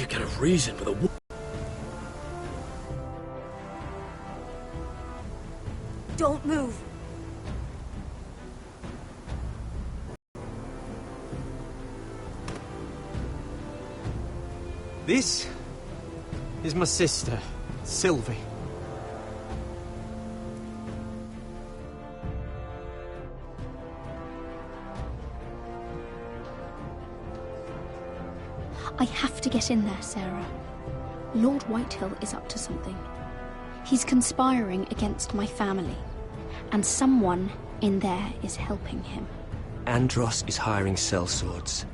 you get a reason for the war. Don't move. This is my sister, Sylvie. I have to get in there, Sarah. Lord Whitehill is up to something. He's conspiring against my family, and someone in there is helping him. Andros is hiring sellswords.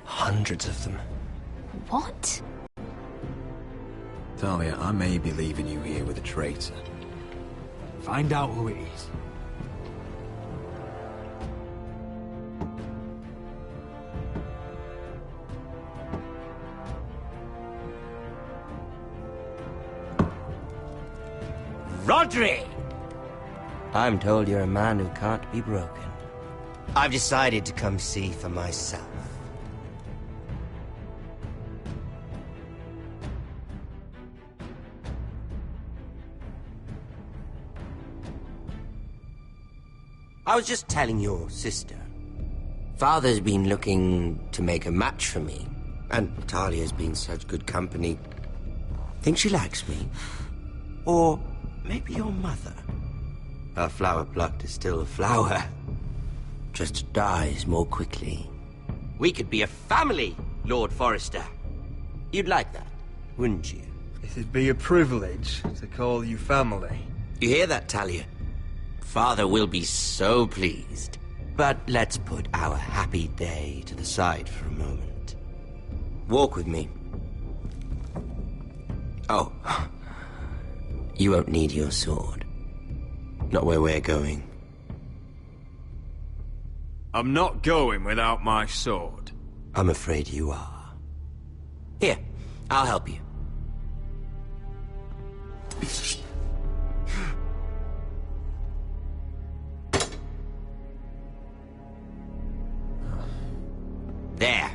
Hundreds of them. What? Talia, I may be leaving you here with a traitor. Find out who it is. Rodri! I'm told you're a man who can't be broken. I've decided to come see for myself. I was just telling your sister. Father's been looking to make a match for me, and Talia's been such good company. Think she likes me? Or maybe your mother? A flower plucked is still a flower. Just dies more quickly. We could be a family, Lord Forrester. You'd like that, wouldn't you? It'd be a privilege to call you family. You hear that, Talia? Father will be so pleased. But let's put our happy day to the side for a moment. Walk with me. Oh. You won't need your sword. Not where we're going. I'm not going without my sword. I'm afraid you are. Here, I'll help you. There.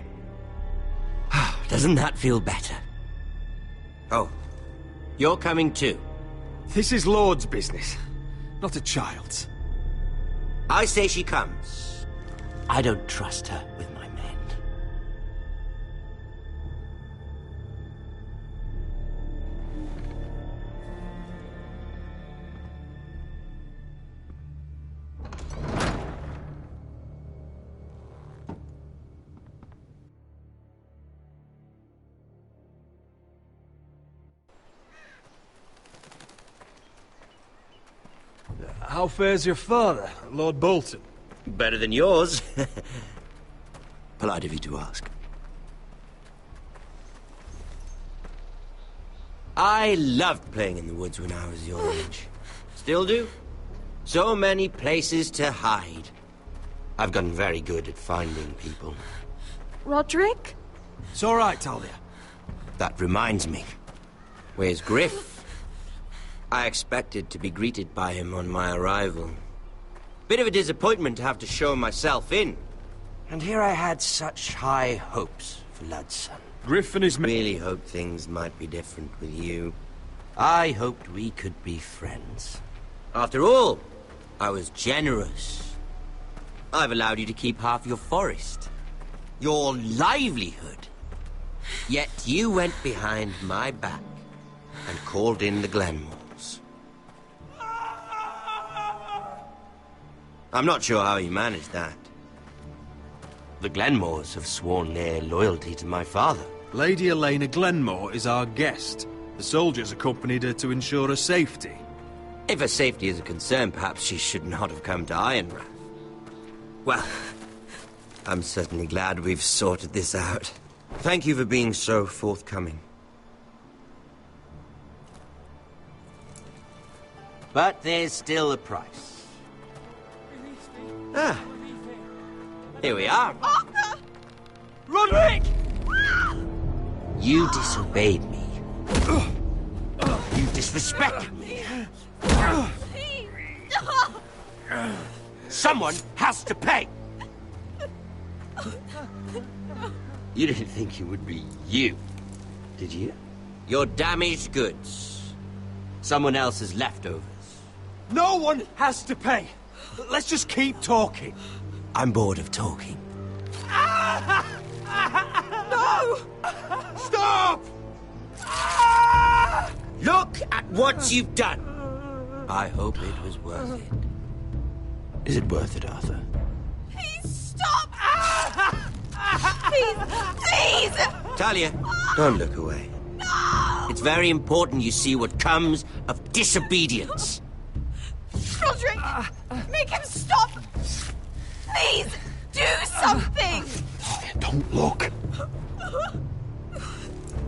Doesn't that feel better? Oh, you're coming too. This is Lord's business, not a child's. I say she comes. I don't trust her with my men. How fares your father, Lord Bolton? Better than yours. Polite of you to ask. I loved playing in the woods when I was your age. Still do. So many places to hide. I've gotten very good at finding people. Roderick? It's all right, Talia. That reminds me. Where's Griff? I expected to be greeted by him on my arrival. Bit of a disappointment to have to show myself in. And here I had such high hopes for Ludson. Griff and his men. Really hoped things might be different with you. I hoped we could be friends. After all, I was generous. I've allowed you to keep half your forest. Your livelihood. Yet you went behind my back and called in the Glenmores. I'm not sure how you managed that. The Glenmores have sworn their loyalty to my father. Lady Elena Glenmore is our guest. The soldiers accompanied her to ensure her safety. If her safety is a concern, perhaps she should not have come to Ironrath. Well, I'm certainly glad we've sorted this out. Thank you for being so forthcoming. But there's still a price. Ah, here we are. Arthur! Roderick! You disobeyed me. You disrespected me. Someone has to pay. You didn't think it would be you, Did you? Your damaged goods. Someone else's leftovers. No one has to pay. Let's just keep talking. I'm bored of talking. No! Stop! Look at what you've done. I hope it was worth it. Is it worth it, Arthur? Please stop! Please! Please! Talia, don't look away. No! It's very important you see what comes of disobedience. Roderick! Make him stop! Please! Do something! Don't look.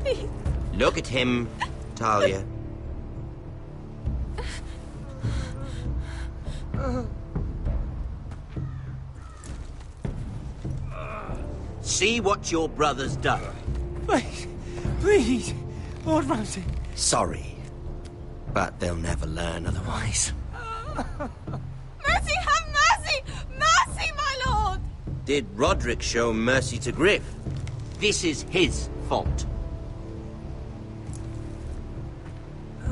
Please. Look at him, Talia. See what your brother's done. Please, Lord Ramsay. Sorry, but they'll never learn otherwise. Mercy, have mercy! Mercy, my lord! Did Roderick show mercy to Griff? This is his fault.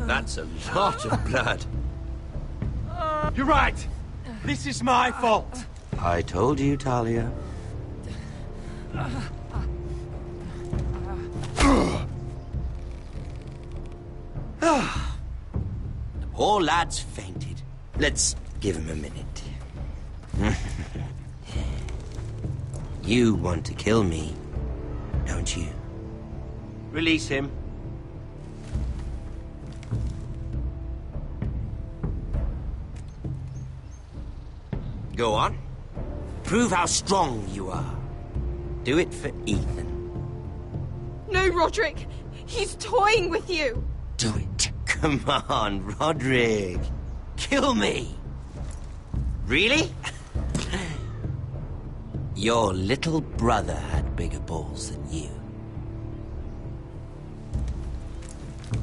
That's a lot of blood. You're right. This is my fault. I told you, Talia. The poor lad's fainted. Let's give him a minute. You want to kill me, don't you? Release him. Go on. Prove how strong you are. Do it for Ethan. No, Roderick! He's toying with you! Do it. Come on, Roderick. Kill me. Really? Your little brother had bigger balls than you.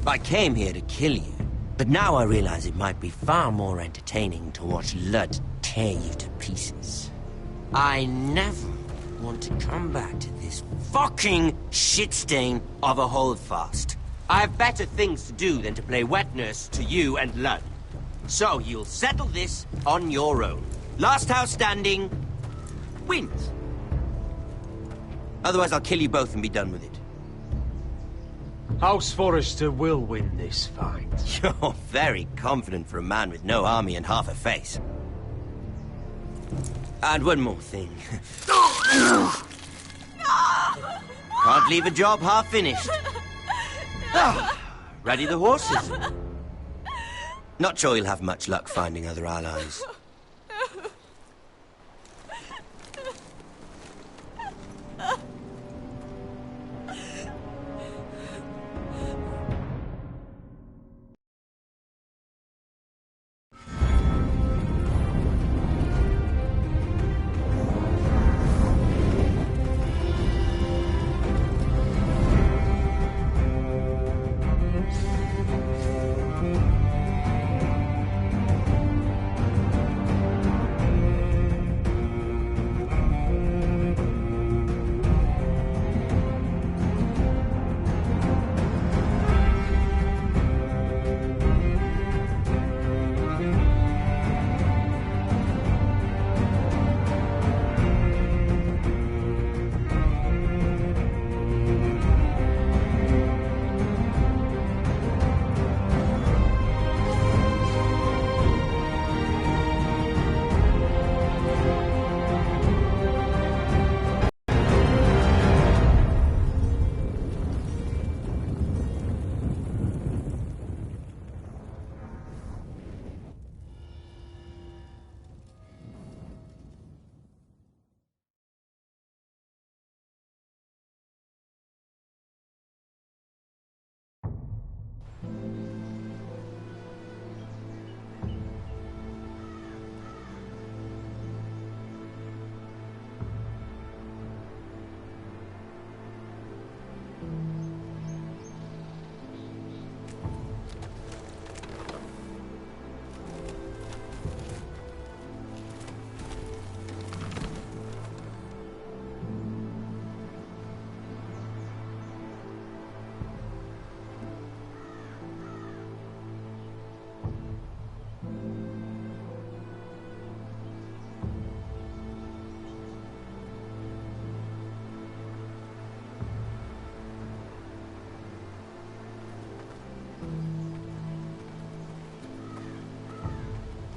I came here to kill you, but now I realize it might be far more entertaining to watch Lud tear you to pieces. I never want to come back to this fucking shit stain of a holdfast. I have better things to do than to play wet nurse to you and Lud. So you'll settle this on your own. Last house standing wins. Otherwise I'll kill you both and be done with it. House Forrester will win this fight. You're very confident for a man with no army and half a face. And one more thing. Can't leave a job half finished. Ready the horses? Not sure you'll have much luck finding other allies.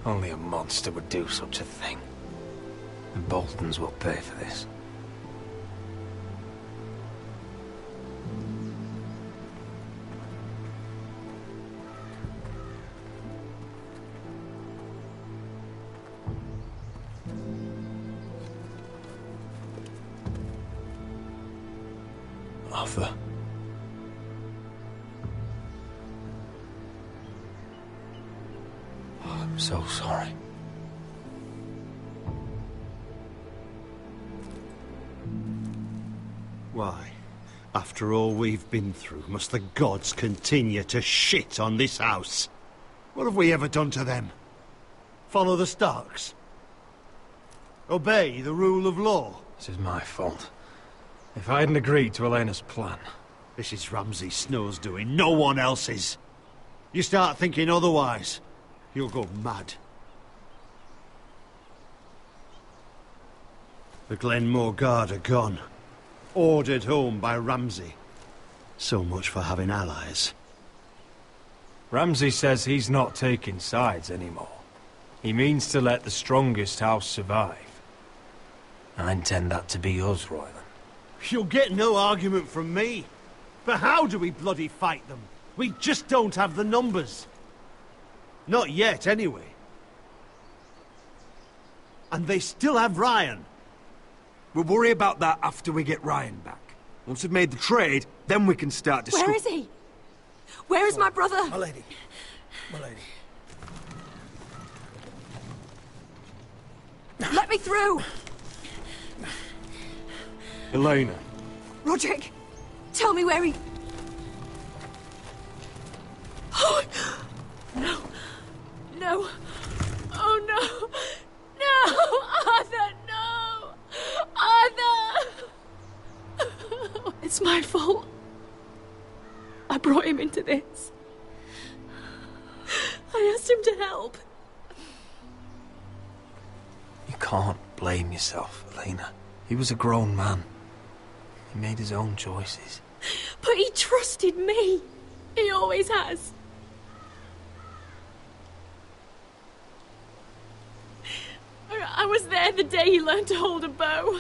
Only a monster would do such a thing. The Boltons will pay for this. Arthur. Oh, I'm so sorry. Why, after all we've been through, must the gods continue to shit on this house? What have we ever done to them? Follow the Starks? Obey the rule of law? This is my fault. If I hadn't agreed to Elena's plan... This is Ramsay Snow's doing, no one else's. You start thinking otherwise, you'll go mad. The Glenmore Guard are gone. Ordered home by Ramsay. So much for having allies. Ramsay says he's not taking sides anymore. He means to let the strongest house survive. I intend that to be us, Royland. You'll get no argument from me. But how do we bloody fight them? We just don't have the numbers. Not yet, anyway. And they still have Ryan. We'll worry about that after we get Ryan back. Once we've made the trade, then we can start discussing. Where is he? Where is my brother? My lady. My lady. Let me through! Elena. Roderick, tell me where he... Oh, no. No. Oh, no. No! Arthur, no! Arthur! It's my fault. I brought him into this. I asked him to help. You can't blame yourself, Elena. He was a grown man. He made his own choices. But he trusted me. He always has. I was there the day he learned to hold a bow.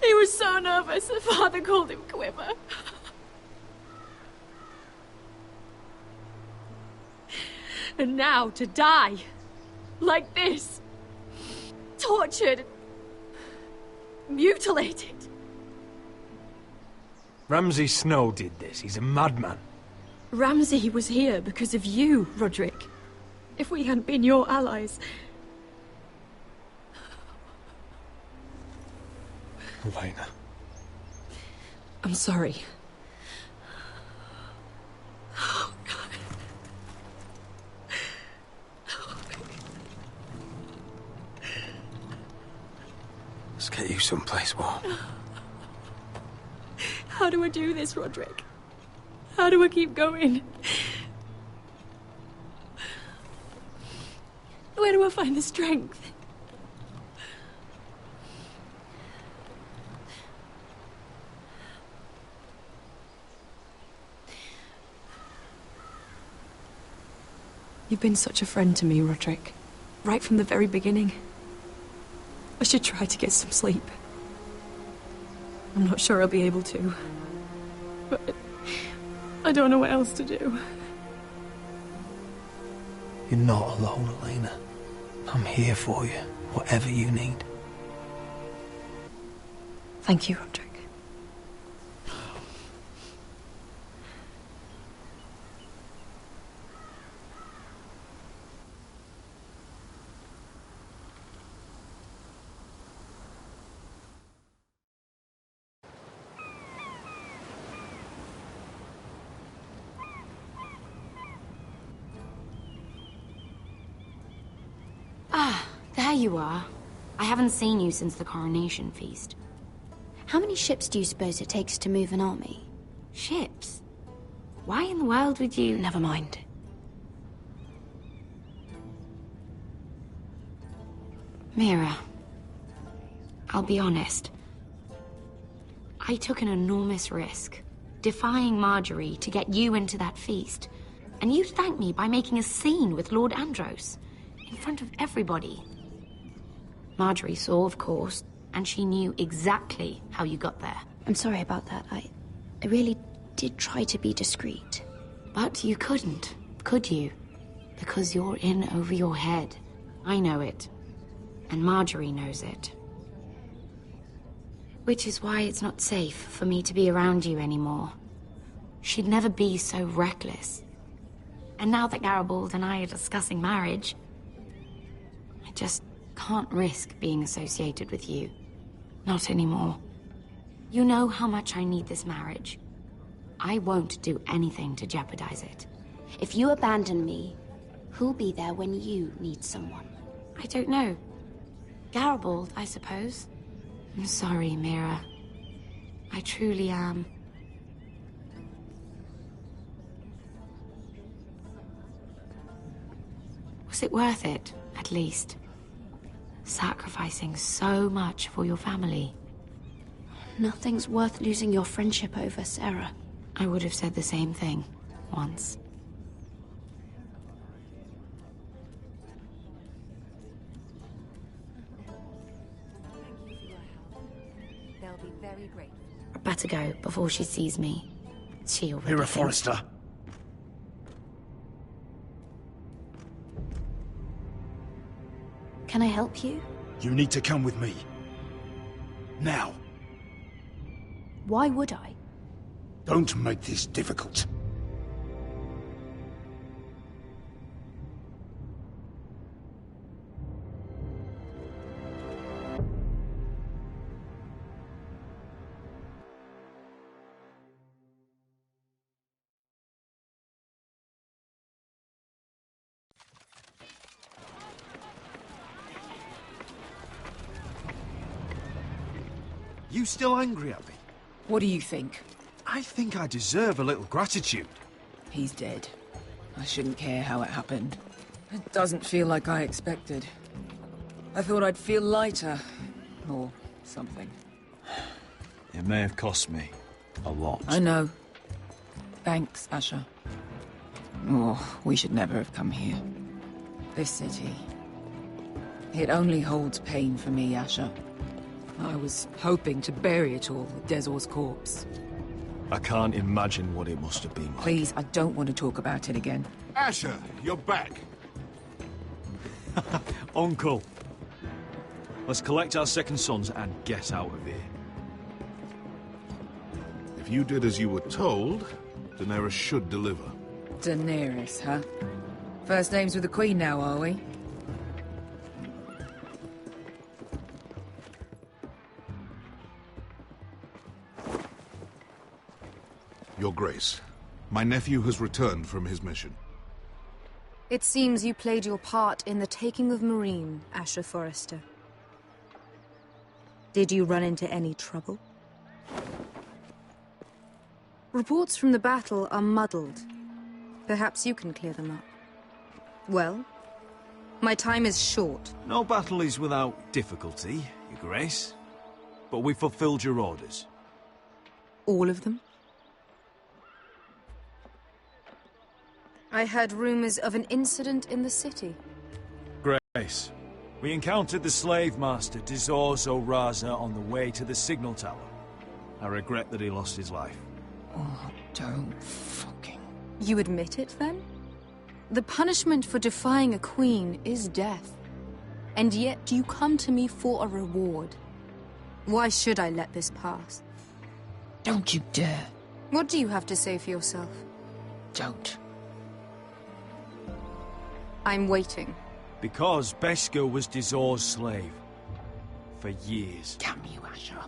He was so nervous, the father called him Quiver. And now to die. Like this. Tortured. Mutilated. Ramsay Snow did this. He's a madman. Ramsay was here because of you, Roderick. If we hadn't been your allies... Elena. I'm sorry. Oh, God. Let's get you someplace warm. How do I do this, Roderick? How do I keep going? Where do I find the strength? You've been such a friend to me, Roderick. Right from the very beginning. I should try to get some sleep. I'm not sure I'll be able to. But I don't know what else to do. You're not alone, Elena. I'm here for you, whatever you need. Thank you, Roderick. Ah, there you are. I haven't seen you since the coronation feast. How many ships do you suppose it takes to move an army? Ships? Why in the world would you... Never mind. Mira, I'll be honest. I took an enormous risk, defying Marjorie to get you into that feast, And you thank me by making a scene with Lord Andros. In front of everybody. Marjorie saw, of course, and she knew exactly how you got there. I'm sorry about that. I really did try to be discreet. But you couldn't, could you? Because you're in over your head. I know it. And Marjorie knows it. Which is why it's not safe for me to be around you anymore. She'd never be so reckless. And now that Garibald and I are discussing marriage, I just can't risk being associated with you. Not anymore. You know how much I need this marriage. I won't do anything to jeopardize it. If you abandon me, who'll be there when you need someone? I don't know. Garibald, I suppose. I'm sorry, Mira. I truly am. Was it worth it, at least? Sacrificing so much for your family. Nothing's worth losing your friendship over, Sarah. I would have said the same thing, once. They'll be very grateful. I'd better go before she sees me. She already Mira thinks- Forrester. Can I help you? You need to come with me. Now. Why would I? Don't make this difficult. You still angry at me? What do you think? I think I deserve a little gratitude. He's dead. I shouldn't care how it happened. It doesn't feel like I expected. I thought I'd feel lighter. Or something. It may have cost me a lot. I know. Thanks, Asher. Oh, we should never have come here. This city. It only holds pain for me, Asher. I was hoping to bury it all with Dezor's corpse. I can't imagine what it must have been like. Please, I don't want to talk about it again. Asher, you're back. Uncle. Let's collect our second sons and get out of here. If you did as you were told, Daenerys should deliver. Daenerys, huh? First names with the Queen now, are we? Your Grace, my nephew has returned from his mission. It seems you played your part in the taking of Marine, Asher Forrester. Did you run into any trouble? Reports from the battle are muddled. Perhaps you can clear them up. Well, my time is short. No battle is without difficulty, Your Grace. But we fulfilled your orders. All of them? I heard rumors of an incident in the city. Grace, we encountered the slave master, Dezor Zoraza, on the way to the signal tower. I regret that he lost his life. Oh, don't fucking... You admit it, then? The punishment for defying a queen is death. And yet you come to me for a reward. Why should I let this pass? Don't you dare. What do you have to say for yourself? Don't. I'm waiting. Because Beskha was Dezor's slave. For years. Damn you, Asher.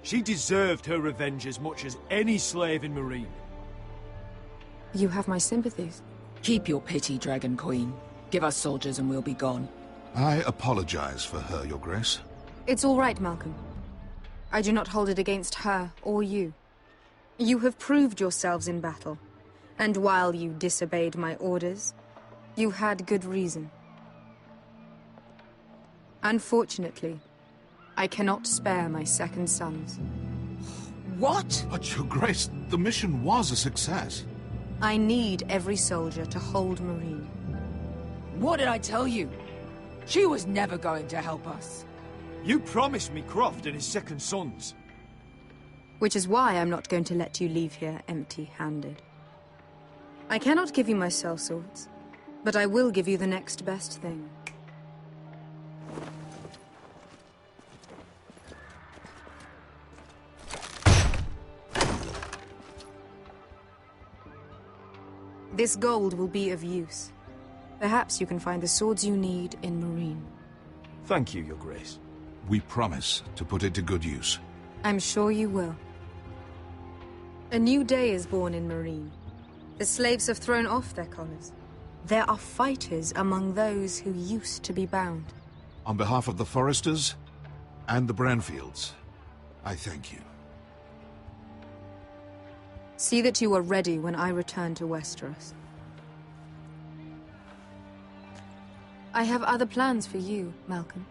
She deserved her revenge as much as any slave in Marine. You have my sympathies. Keep your pity, Dragon Queen. Give us soldiers and we'll be gone. I apologize for her, Your Grace. It's all right, Malcolm. I do not hold it against her or you. You have proved yourselves in battle. And while you disobeyed my orders, you had good reason. Unfortunately, I cannot spare my second sons. What? But, Your Grace, the mission was a success. I need every soldier to hold Marine. What did I tell you? She was never going to help us. You promised me Croft and his second sons. Which is why I'm not going to let you leave here empty-handed. I cannot give you my sellswords, but I will give you the next best thing. This gold will be of use. Perhaps you can find the swords you need in Marine. Thank you, Your Grace. We promise to put it to good use. I'm sure you will. A new day is born in Marine. The slaves have thrown off their collars. There are fighters among those who used to be bound. On behalf of the Foresters and the Branfields, I thank you. See that you are ready when I return to Westeros. I have other plans for you, Malcolm.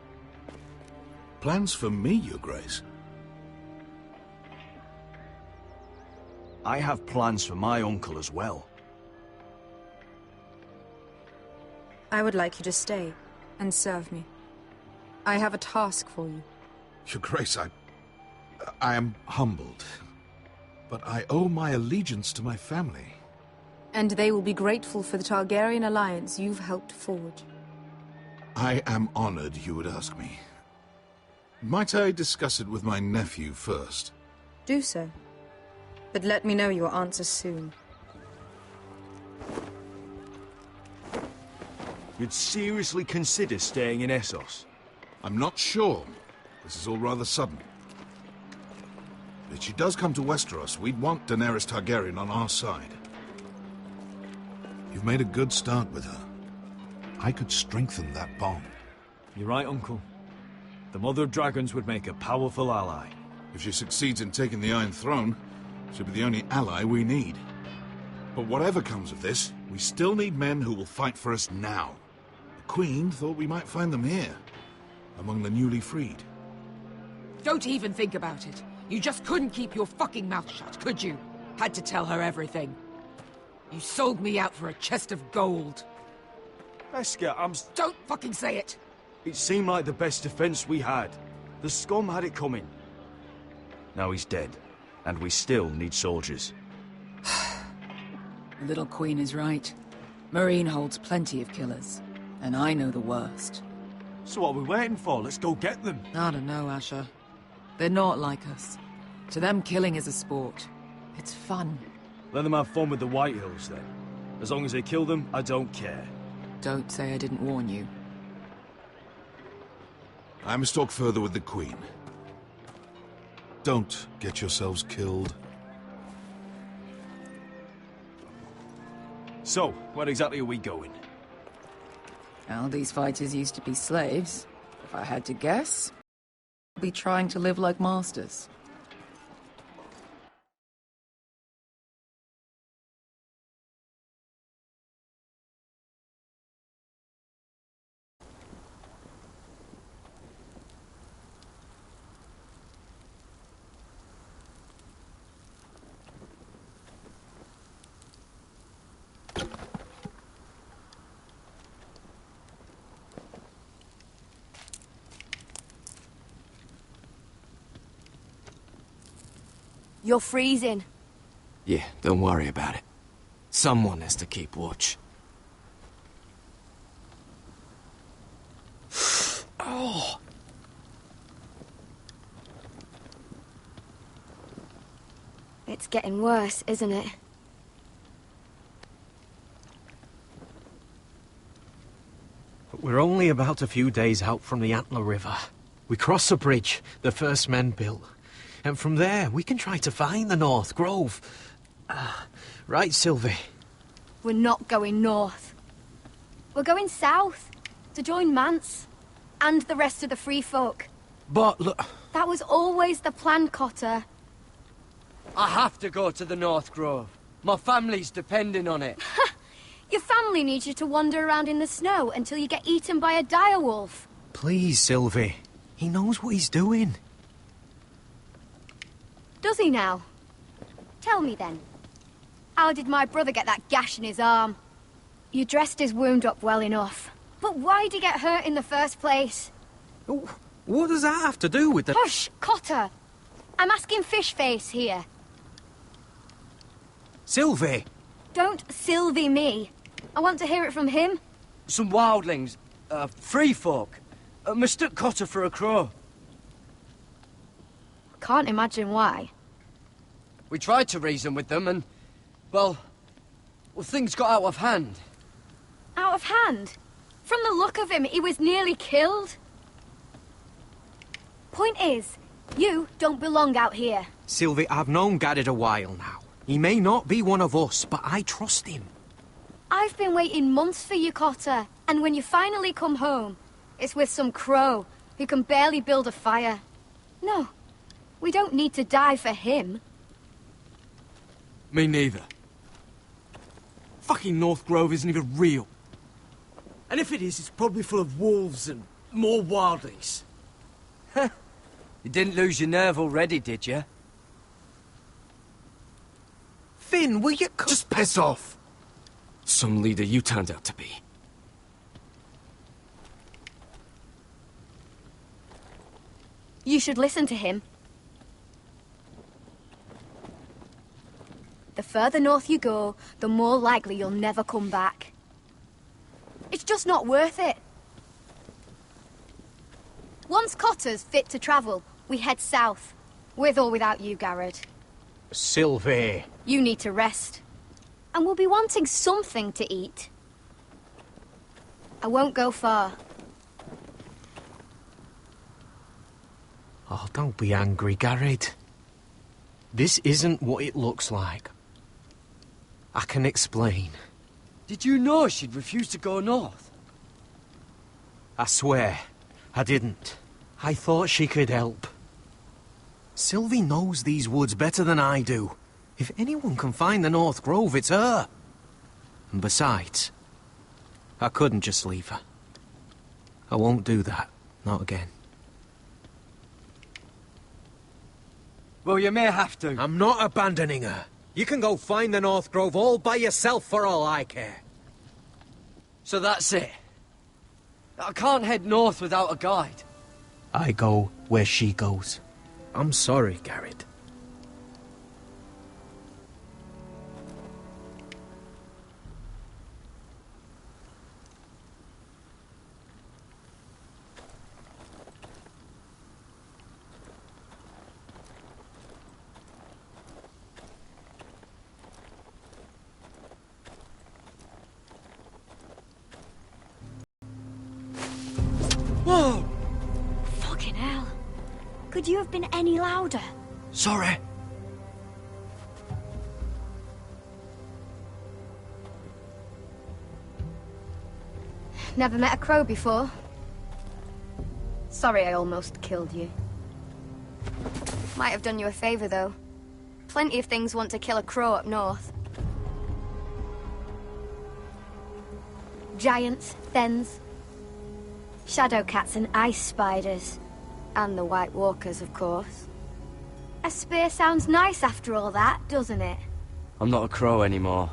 Plans for me, Your Grace? I have plans for my uncle as well. I would like you to stay and serve me. I have a task for you. Your Grace, I am humbled. But I owe my allegiance to my family. And they will be grateful for the Targaryen alliance you've helped forge. I am honored you would ask me. Might I discuss it with my nephew first? Do so. But let me know your answer soon. You'd seriously consider staying in Essos? I'm not sure. This is all rather sudden. If she does come to Westeros, we'd want Daenerys Targaryen on our side. You've made a good start with her. I could strengthen that bond. You're right, Uncle. The Mother of Dragons would make a powerful ally. If she succeeds in taking the Iron Throne, she'll be the only ally we need. But whatever comes of this, we still need men who will fight for us now. The Queen thought we might find them here, among the newly freed. Don't even think about it. You just couldn't keep your fucking mouth shut, could you? Had to tell her everything. You sold me out for a chest of gold. Beskha, Don't fucking say it! It seemed like the best defense we had. The scum had it coming. Now he's dead, and we still need soldiers. The little queen is right. Marine holds plenty of killers, and I know the worst. So what are we waiting for? Let's go get them. I don't know, Asher. They're not like us. To them, killing is a sport. It's fun. Let them have fun with the White Hills, then. As long as they kill them, I don't care. Don't say I didn't warn you. I must talk further with the Queen. Don't get yourselves killed. So, where exactly are we going? Well, these fighters used to be slaves. If I had to guess, they'll be trying to live like masters. You're freezing. Yeah, don't worry about it. Someone has to keep watch. Oh! It's getting worse, isn't it? We're only about a few days out from the Antler River. We cross a bridge the first men built. And from there, we can try to find the North Grove. Right, Sylvie? We're not going north. We're going south, to join Mance, and the rest of the Free Folk. But look... That was always the plan, Cotter. I have to go to the North Grove. My family's depending on it. Your family needs you to wander around in the snow until you get eaten by a direwolf. Please, Sylvie. He knows what he's doing. Does he now? Tell me then. How did my brother get that gash in his arm? You dressed his wound up well enough. But why'd he get hurt in the first place? What does that have to do with the... Hush, Cotter! I'm asking Fishface here. Sylvie! Don't Sylvie me. I want to hear it from him. Some wildlings, free folk, mistook Cotter for a crow. Can't imagine why. We tried to reason with them and, well, things got out of hand. Out of hand? From the look of him, he was nearly killed. Point is, you don't belong out here. Sylvie, I've known Garrett a while now. He may not be one of us, but I trust him. I've been waiting months for you, Cotter. And when you finally come home, it's with some crow who can barely build a fire. No, we don't need to die for him. Me neither. Fucking North Grove isn't even real. And if it is, it's probably full of wolves and more wildlings. You didn't lose your nerve already, did you? Finn, will you... Just piss off! Some leader you turned out to be. You should listen to him. The further north you go, the more likely you'll never come back. It's just not worth it. Once Cotter's fit to travel, we head south. With or without you, Garrett. Sylvie. You need to rest. And we'll be wanting something to eat. I won't go far. Oh, don't be angry, Garrett. This isn't what it looks like. I can explain. Did you know she'd refuse to go north? I swear, I didn't. I thought she could help. Sylvie knows these woods better than I do. If anyone can find the North Grove, it's her. And besides, I couldn't just leave her. I won't do that. Not again. Well, you may have to. I'm not abandoning her. You can go find the North Grove all by yourself for all I care. So that's it. I can't head north without a guide. I go where she goes. I'm sorry, Garrett. Whoa! Fucking hell. Could you have been any louder? Sorry. Never met a crow before. Sorry I almost killed you. Might have done you a favor, though. Plenty of things want to kill a crow up north. Giants, thens, shadow cats and ice spiders. And the White Walkers, of course. A spear sounds nice after all that, doesn't it? I'm not a crow anymore.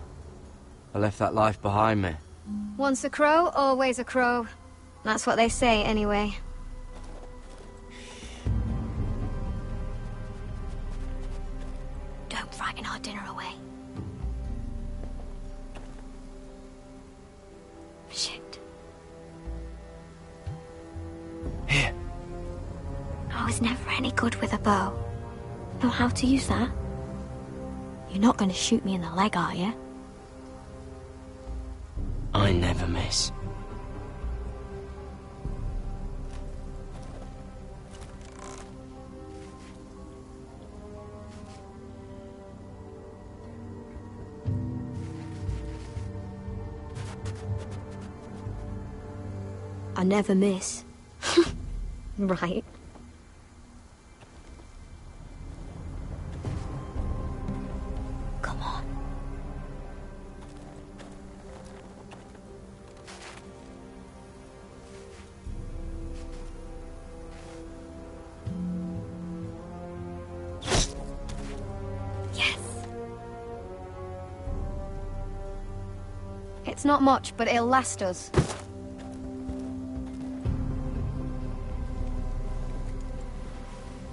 I left that life behind me. Once a crow, always a crow. That's what they say, anyway. Don't frighten our dinner away. Shit. Here. I was never any good with a bow. Know how to use that? You're not going to shoot me in the leg, are you? I never miss. I never miss. Right. Come on. Yes. It's not much, but it'll last us.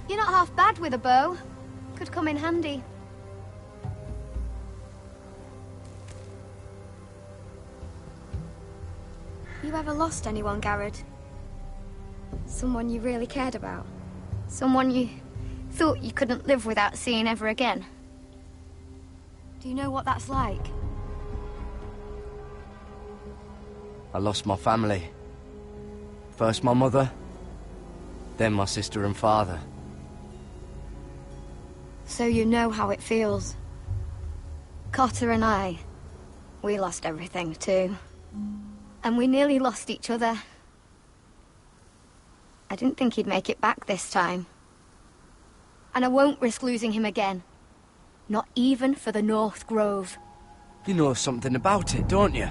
You're not half bad with a bow. Could come in handy. You ever lost anyone, Garrod? Someone you really cared about? Someone you thought you couldn't live without seeing ever again? Do you know what that's like? I lost my family. First my mother, then my sister and father. So you know how it feels. Cotter and I, we lost everything too. And we nearly lost each other. I didn't think he'd make it back this time. And I won't risk losing him again. Not even for the North Grove. You know something about it, don't you?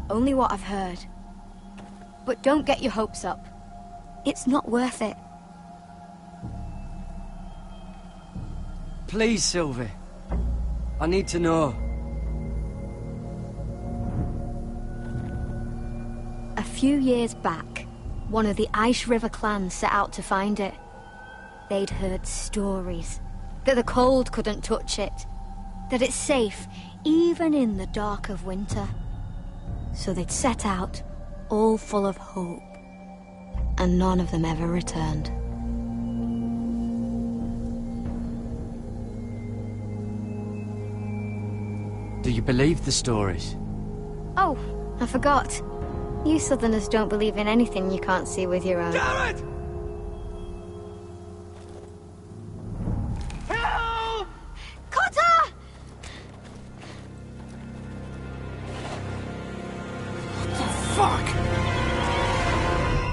Only what I've heard. But don't get your hopes up. It's not worth it. Please, Sylvie. I need to know. A few years back, one of the Ice River clans set out to find it. They'd heard stories. That the cold couldn't touch it. That it's safe, even in the dark of winter. So they'd set out, all full of hope. And none of them ever returned. Do you believe the stories? Oh, I forgot. You Southerners don't believe in anything you can't see with your own. Garrod! Help! Cotter! What the fuck?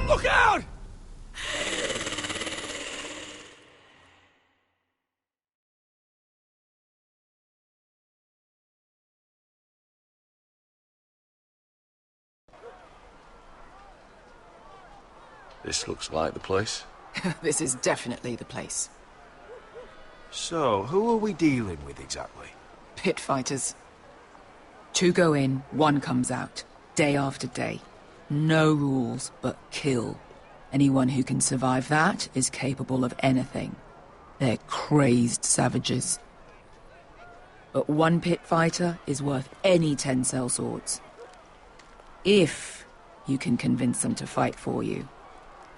Look out! This looks like the place. This is definitely the place. So, who are we dealing with exactly? Pit fighters. 2 go in, 1 comes out. Day after day. No rules, but kill. Anyone who can survive that is capable of anything. They're crazed savages. But 1 pit fighter is worth any 10 sellswords. If you can convince them to fight for you.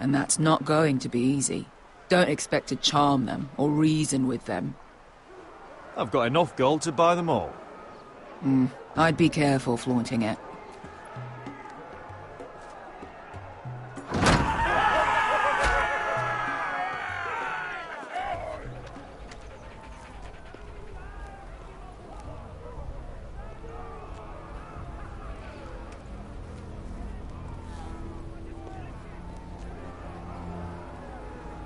And that's not going to be easy. Don't expect to charm them or reason with them. I've got enough gold to buy them all. I'd be careful flaunting it.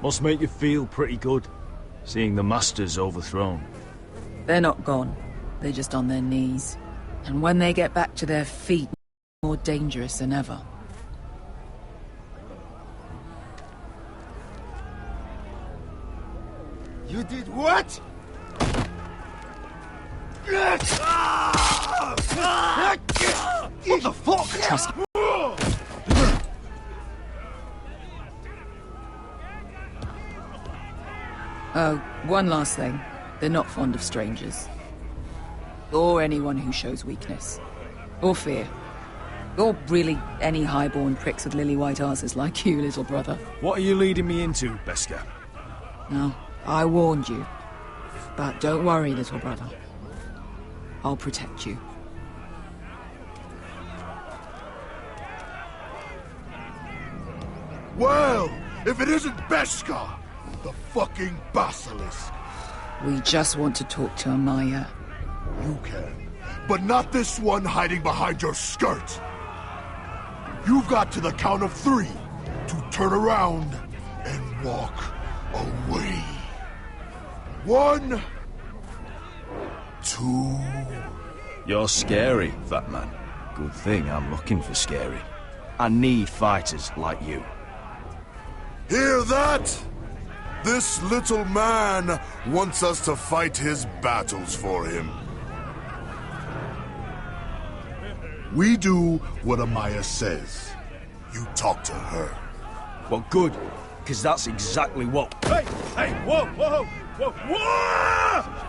Must make you feel pretty good, seeing the Masters overthrown. They're not gone. They're just on their knees. And when they get back to their feet, more dangerous than ever. You did what? What the fuck? Trust me. Oh, one last thing. They're not fond of strangers. Or anyone who shows weakness. Or fear. Or really any highborn pricks with lily-white asses like you, little brother. What are you leading me into, Beskar? No, I warned you. But don't worry, little brother. I'll protect you. Well, if it isn't Beskar, the fucking basilisk. We just want to talk to Amaya. You can, but not this one hiding behind your skirt. You've got to the count of 3 to turn around and walk away. 1, 2... You're scary, fat man. Good thing I'm looking for scary. I need fighters like you. Hear that? This little man wants us to fight his battles for him. We do what Amaya says. You talk to her. Well, good, because that's exactly what... Hey! Hey! Whoa! Whoa! Whoa! Whoa!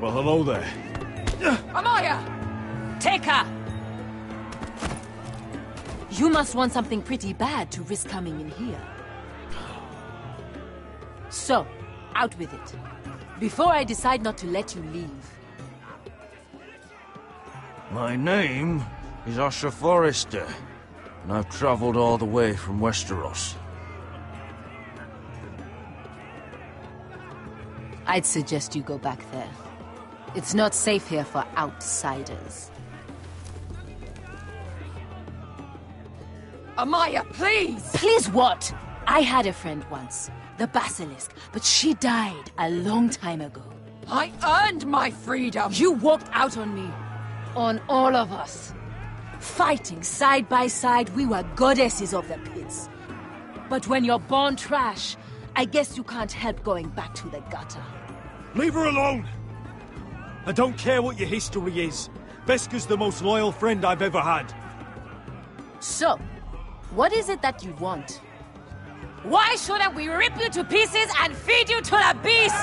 Well, hello there. Amaya! Take her! You must want something pretty bad to risk coming in here. So, out with it. Before I decide not to let you leave. My name is Asher Forrester, and I've traveled all the way from Westeros. I'd suggest you go back there. It's not safe here for outsiders. Amaya, please! Please what? I had a friend once, the Basilisk, but she died a long time ago. I earned my freedom! You walked out on me. On all of us. Fighting side by side, we were goddesses of the pits. But when you're born trash, I guess you can't help going back to the gutter. Leave her alone! I don't care what your history is. Vesca's the most loyal friend I've ever had. So, what is it that you want? Why shouldn't we rip you to pieces and feed you to the beast?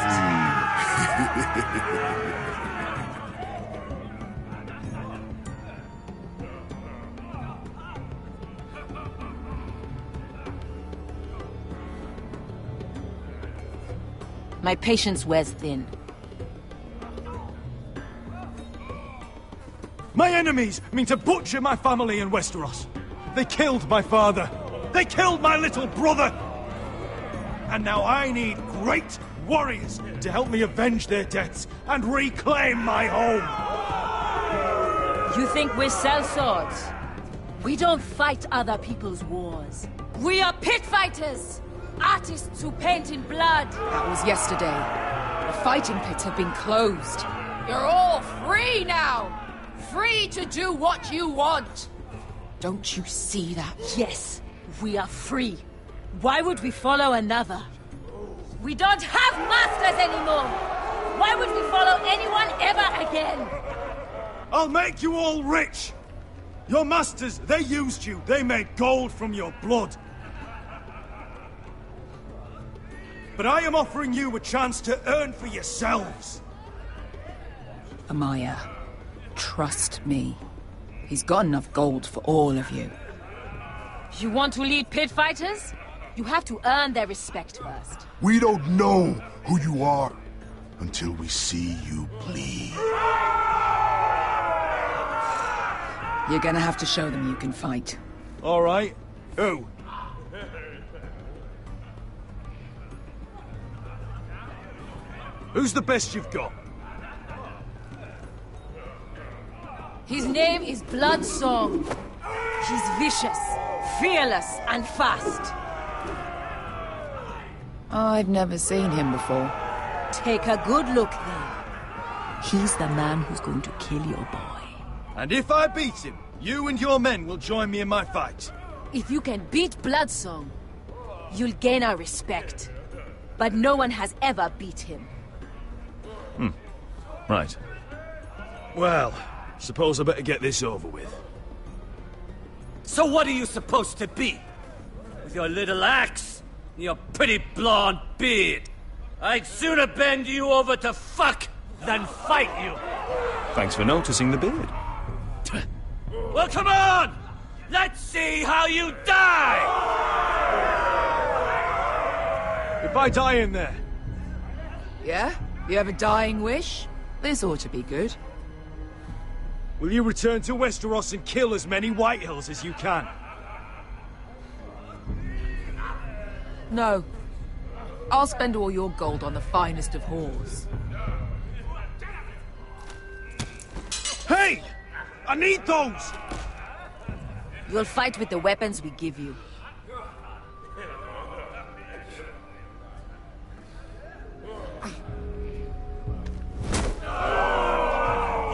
My patience wears thin. My enemies mean to butcher my family in Westeros. They killed my father. They killed my little brother. And now I need great warriors to help me avenge their deaths and reclaim my home. You think we sell swords? We don't fight other people's wars. We are pit fighters! Artists who paint in blood! That was yesterday. The fighting pits have been closed. You're all free now! Free to do what you want! Don't you see that? Yes, we are free. Why would we follow another? We don't have masters anymore! Why would we follow anyone ever again? I'll make you all rich! Your masters, they used you. They made gold from your blood. But I am offering you a chance to earn for yourselves. Amaya, trust me. He's got enough gold for all of you. You want to lead pit fighters? You have to earn their respect first. We don't know who you are until we see you bleed. You're gonna have to show them you can fight. All right. Who? Who's the best you've got? His name is Bloodsong. He's vicious, fearless, and fast. I've never seen him before. Take a good look then. He's the man who's going to kill your boy. And if I beat him, you and your men will join me in my fight. If you can beat Bloodsong, you'll gain our respect. But no one has ever beat him. Right. Well, suppose I better get this over with. So what are you supposed to be? With your little axe and your pretty blonde beard? I'd sooner bend you over to fuck than fight you. Thanks for noticing the beard. Well, come on! Let's see how you die! If I die in there... Yeah? You have a dying wish? This ought to be good. Will you return to Westeros and kill as many Whitehills as you can? No. I'll spend all your gold on the finest of whores. Hey! I need those! You'll fight with the weapons we give you.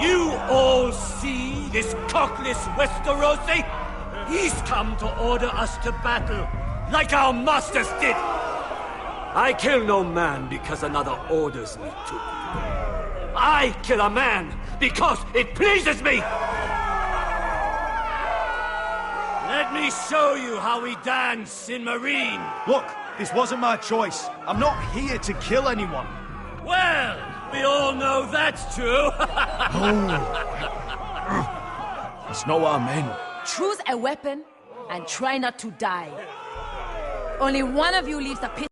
You all see this cockless Westerosi? He's come to order us to battle, like our masters did. I kill no man because another orders me to. I kill a man because it pleases me! Let me show you how we dance in Marine. Look, this wasn't my choice. I'm not here to kill anyone. Well, we all know that's true. That's not what I meant. Choose a weapon and try not to die. Only one of you leaves the pit.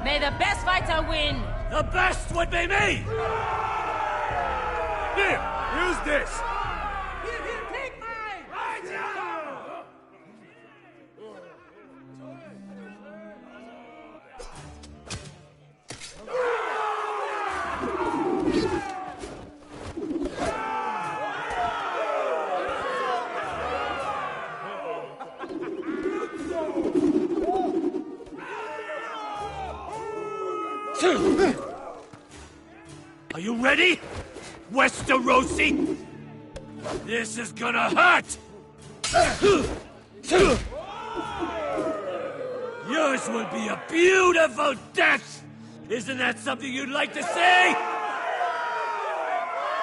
May the best fighter win! The best would be me! Here, use this! Take mine! Right now! Are you ready, Westerosi? This is gonna hurt! Yours will be a beautiful death! Isn't that something you'd like to say?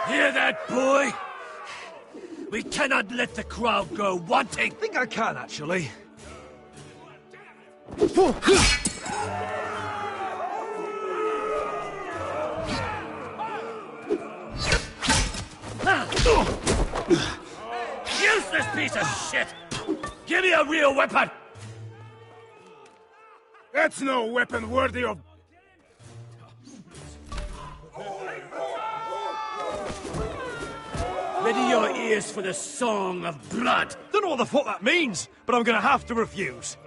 Hear that, boy? We cannot let the crowd go wanting! I think I can, actually. Useless piece of shit! Give me a real weapon! That's no weapon worthy of... Ready your ears for the song of blood! Don't know what the fuck that means, but I'm gonna have to refuse.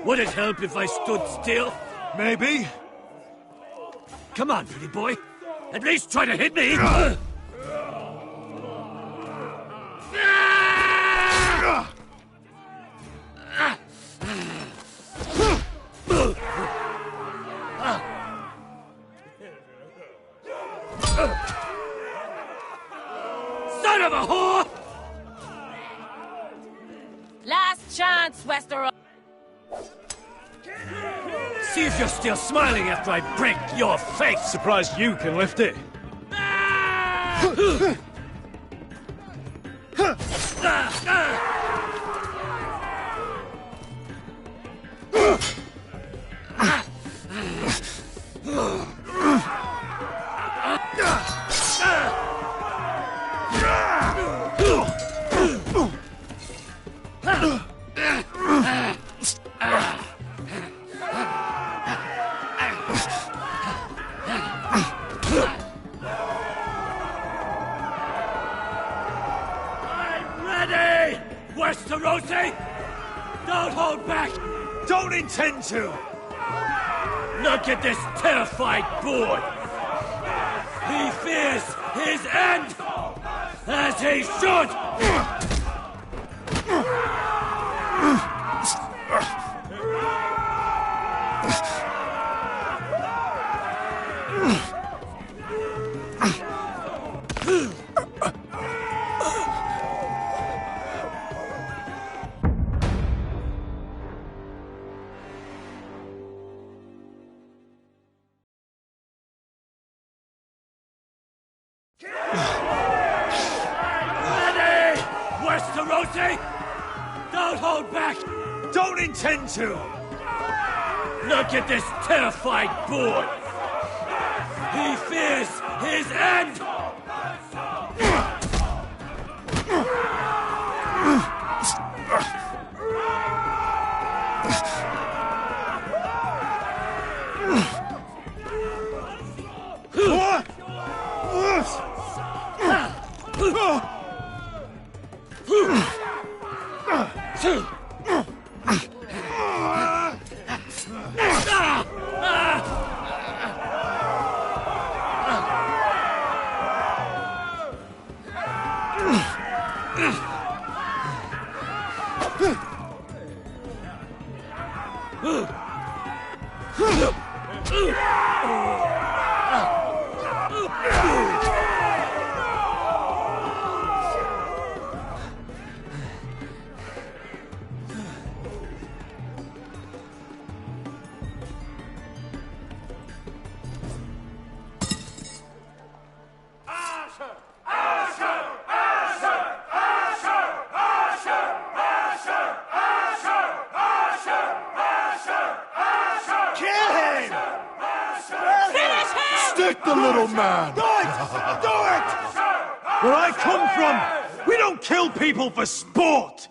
Would it help if I stood still? Maybe. Come on, pretty boy. At least try to hit me! Son of a whore! Last chance, Westeros. See if you're still smiling after I break your face! Surprised you can lift it. Westerosi! Don't hold back! Don't intend to! Look at this terrified boy! He fears his end! As he should! Ready! Westerosi! Don't hold back! Don't intend to! Look at this terrified boy! He fears his end! Stick the little man! Do it! Do it! Where I come from, we don't kill people for sport!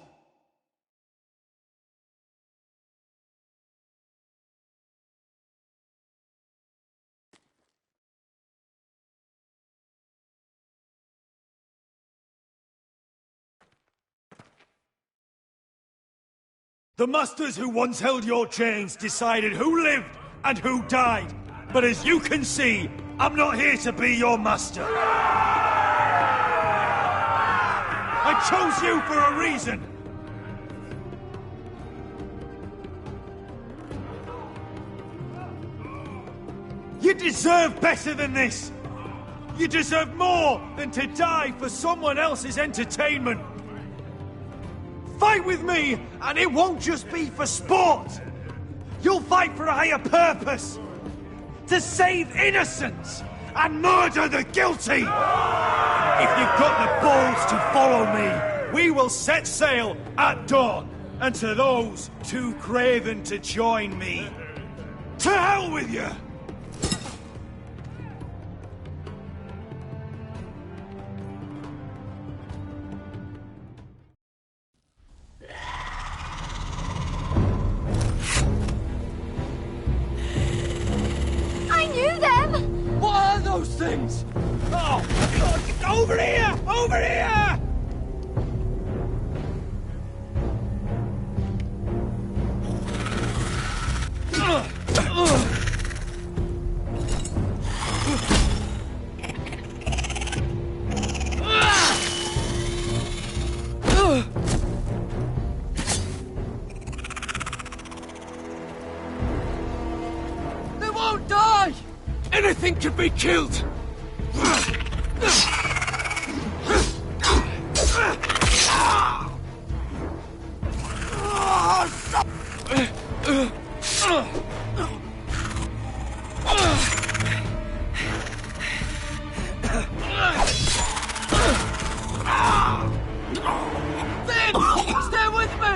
The masters who once held your chains decided who lived and who died. But as you can see, I'm not here to be your master. I chose you for a reason. You deserve better than this. You deserve more than to die for someone else's entertainment. Fight with me, and it won't just be for sport. You'll fight for a higher purpose. To save innocents and murder the guilty! If you've got the balls to follow me, we will set sail at dawn. And to those too craven to join me, to hell with you! What are those things? Oh, God, over here! Over here! They won't die! Anything can be killed! Stay with me!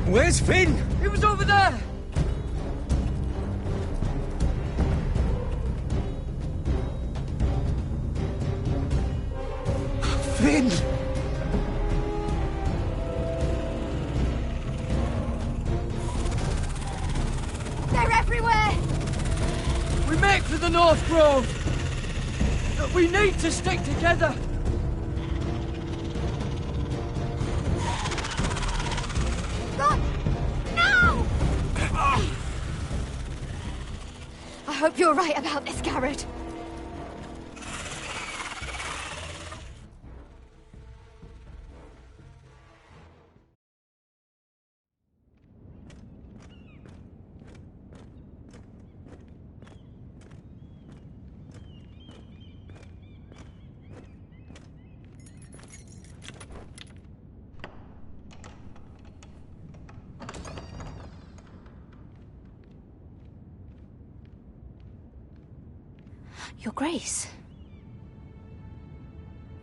Where's Finn? He was over there! Finn! They're everywhere! We make for the North Grove! But we need to stick together! I hope you're right about this, Garrett. Your Grace.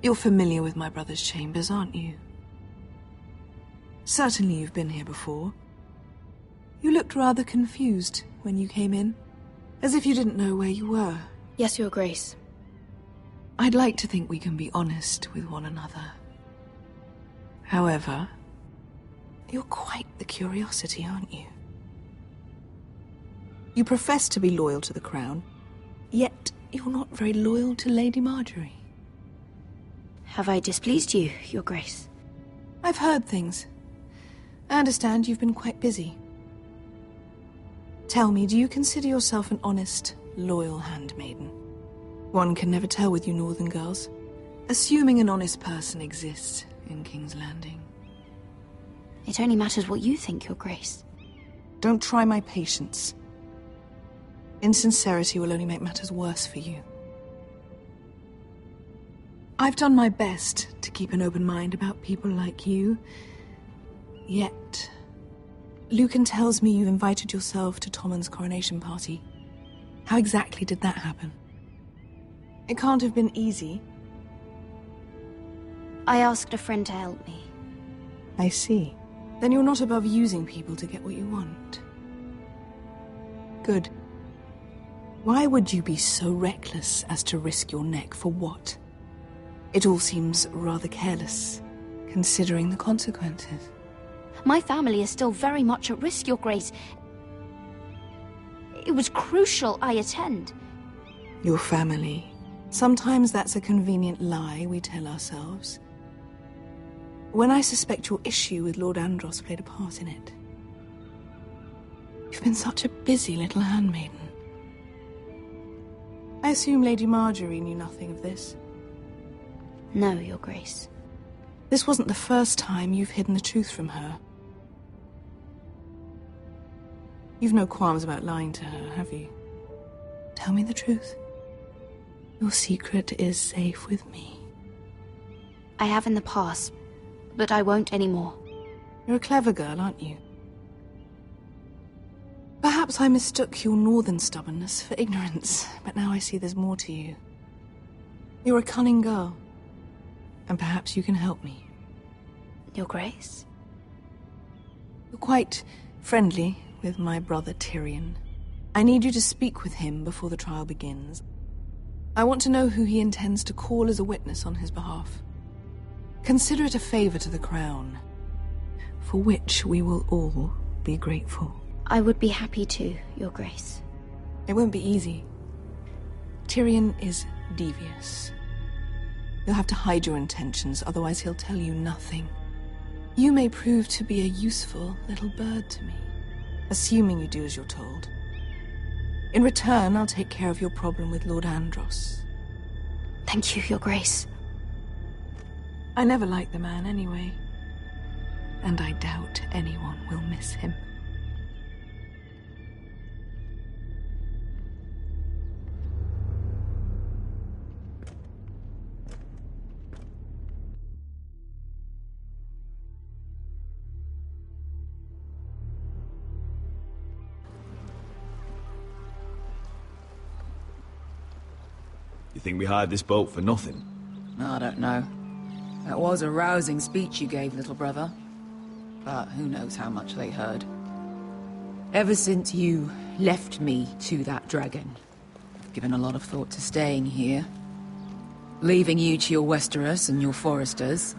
You're familiar with my brother's chambers, aren't you? Certainly you've been here before. You looked rather confused when you came in, as if you didn't know where you were. Yes, Your Grace. I'd like to think we can be honest with one another. However, you're quite the curiosity, aren't you? You profess to be loyal to the crown, yet you're not very loyal to Lady Marjorie. Have I displeased you, Your Grace? I've heard things. I understand you've been quite busy. Tell me, do you consider yourself an honest, loyal handmaiden? One can never tell with you northern girls. Assuming an honest person exists in King's Landing. It only matters what you think, Your Grace. Don't try my patience. Insincerity will only make matters worse for you. I've done my best to keep an open mind about people like you. Yet, Lucan tells me you invited yourself to Tommen's coronation party. How exactly did that happen? It can't have been easy. I asked a friend to help me. I see. Then you're not above using people to get what you want. Good. Why would you be so reckless as to risk your neck for what? It all seems rather careless, considering the consequences. My family is still very much at risk, Your Grace. It was crucial I attend. Your family. Sometimes that's a convenient lie we tell ourselves. When I suspect your issue with Lord Andros played a part in it. You've been such a busy little handmaiden. I assume Lady Marjorie knew nothing of this. No, Your Grace. This wasn't the first time you've hidden the truth from her. You've no qualms about lying to her, have you? Tell me the truth. Your secret is safe with me. I have in the past, but I won't anymore. You're a clever girl, aren't you? Perhaps I mistook your northern stubbornness for ignorance, but now I see there's more to you. You're a cunning girl, and perhaps you can help me. Your Grace? You're quite friendly with my brother Tyrion. I need you to speak with him before the trial begins. I want to know who he intends to call as a witness on his behalf. Consider it a favor to the crown, for which we will all be grateful. I would be happy to, Your Grace. It won't be easy. Tyrion is devious. You'll have to hide your intentions, otherwise he'll tell you nothing. You may prove to be a useful little bird to me, assuming you do as you're told. In return, I'll take care of your problem with Lord Andros. Thank you, Your Grace. I never liked the man anyway, and I doubt anyone will miss him. You think we hired this boat for nothing? I don't know. That was a rousing speech you gave, little brother. But who knows how much they heard. Ever since you left me to that dragon, I've given a lot of thought to staying here. Leaving you to your Westeros and your foresters.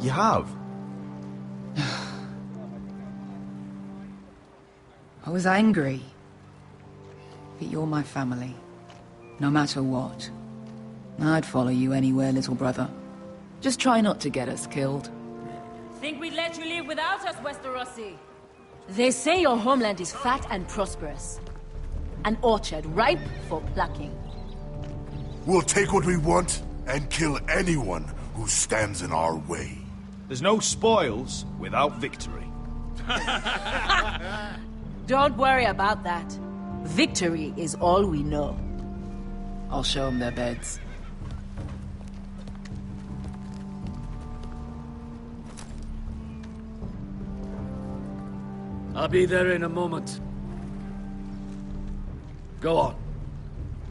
You have? I was angry. But you're my family. No matter what. I'd follow you anywhere, little brother. Just try not to get us killed. Think we'd let you leave without us, Westerosi? They say your homeland is fat and prosperous. An orchard ripe for plucking. We'll take what we want and kill anyone who stands in our way. There's no spoils without victory. Don't worry about that. Victory is all we know. I'll show them their beds. I'll be there in a moment. Go on.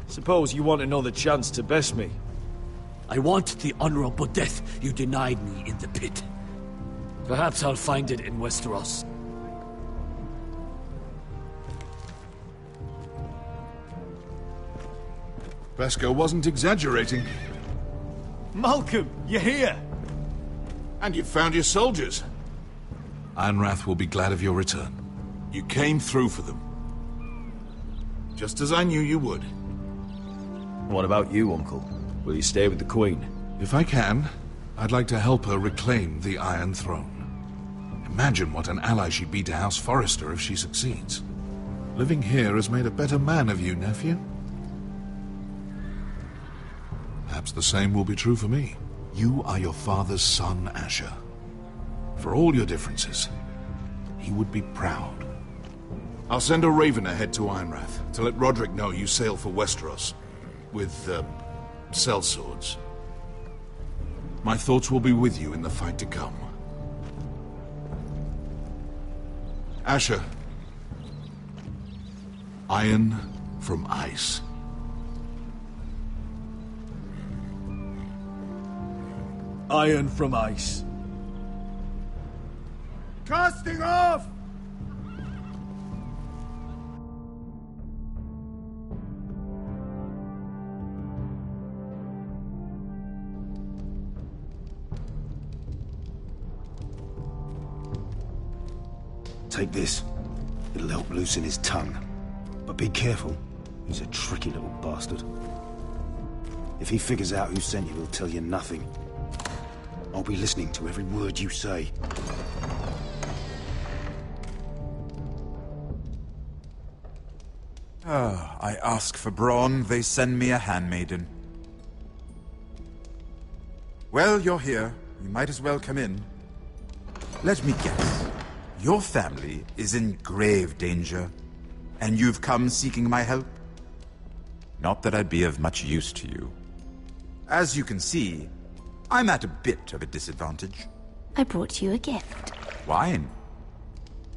Suppose you want another chance to best me. I want the honorable death you denied me in the pit. Perhaps I'll find it in Westeros. Beskar wasn't exaggerating. Malcolm, you're here! And you've found your soldiers. Ironrath will be glad of your return. You came through for them. Just as I knew you would. What about you, Uncle? Will you stay with the Queen? If I can, I'd like to help her reclaim the Iron Throne. Imagine what an ally she'd be to House Forrester if she succeeds. Living here has made a better man of you, nephew. Perhaps the same will be true for me. You are your father's son, Asher. For all your differences, he would be proud. I'll send a raven ahead to Ironrath to let Roderick know you sail for Westeros with, sellswords. My thoughts will be with you in the fight to come. Asher. Iron from ice. Iron from ice. Casting off! Take this. It'll help loosen his tongue. But be careful. He's a tricky little bastard. If he figures out who sent you, he'll tell you nothing. I'll be listening to every word you say. I ask for brawn, they send me a handmaiden. Well, you're here. You might as well come in. Let me guess. Your family is in grave danger, and you've come seeking my help? Not that I'd be of much use to you. As you can see, I'm at a bit of a disadvantage. I brought you a gift. Wine.